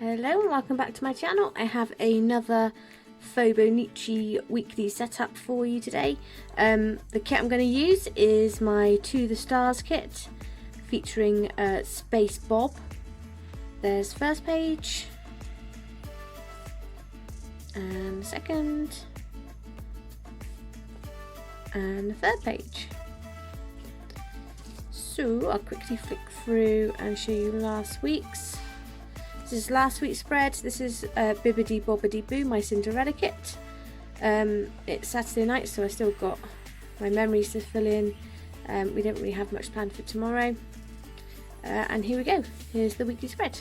Hello and welcome back to my channel. I have another Fauxbonichi weekly setup for you today. The kit I'm going to use is my To The Stars kit featuring Space Bob. There's first page and the second and the third page. So I'll quickly flick through and show you last week's. This is last week's spread. This is Bibbidi Bobbidi Boo, my Cinderella kit. It's Saturday night, so I still got my memories to fill in. We don't really have much planned for tomorrow. And here we go. Here's the weekly spread.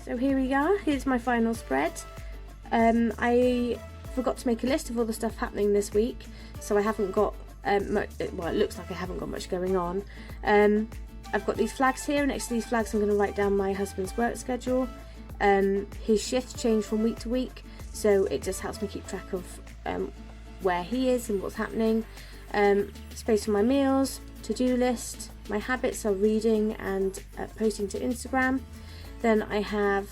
So here we are, here's my final spread. I forgot to make a list of all the stuff happening this week, so I haven't got much, well, it looks like I haven't got much going on. I've got these flags here, and next to these flags I'm going to write down my husband's work schedule. His shifts change from week to week, so it just helps me keep track of where he is and what's happening. Space for my meals, to-do list. My habits are reading and posting to Instagram. Then I have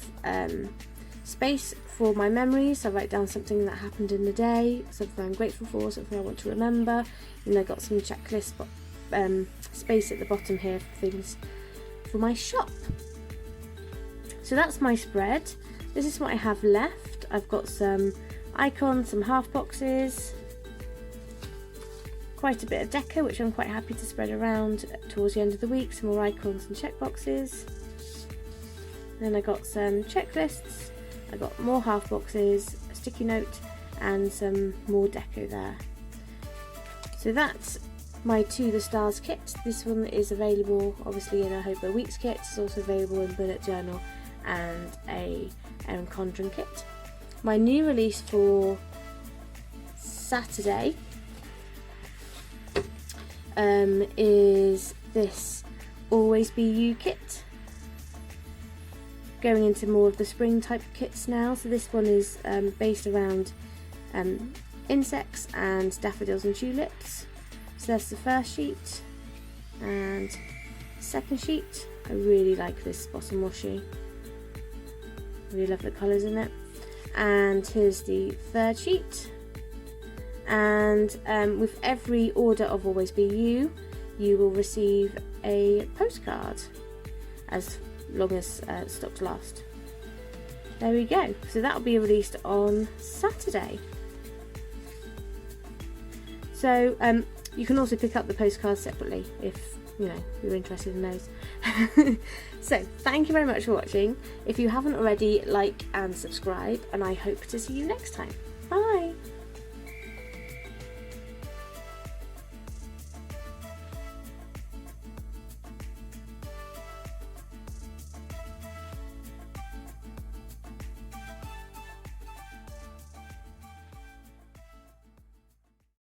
space for my memories, so I write down something that happened in the day, something I'm grateful for, something I want to remember. And I've got some checklist space at the bottom here for things for my shop. So that's my spread. This is what I have left. I've got some icons, some half boxes, quite a bit of deco, which I'm quite happy to spread around towards the end of the week. Some more icons and check boxes. Then I got some checklists, I got more half boxes, a sticky note, and some more deco there. So that's my To The Stars kit. This one is available obviously in a Hobo Weeks kit. It's also available in bullet journal and a Erin Condren kit. My new release for Saturday is this Always Be You kit, going into more of the spring type kits now. So this one is based around insects and daffodils and tulips. So that's the first sheet, and second sheet. I really like this bottom washi, really love the colours in it. And here's the third sheet, and with every order of Always Be You, you will receive a postcard as long as stocks last. There we go. So that will be released on Saturday. So you can also pick up the postcards separately if you're interested in those. So thank you very much for watching. If you haven't already, like and subscribe, and I hope to see you next time. Bye.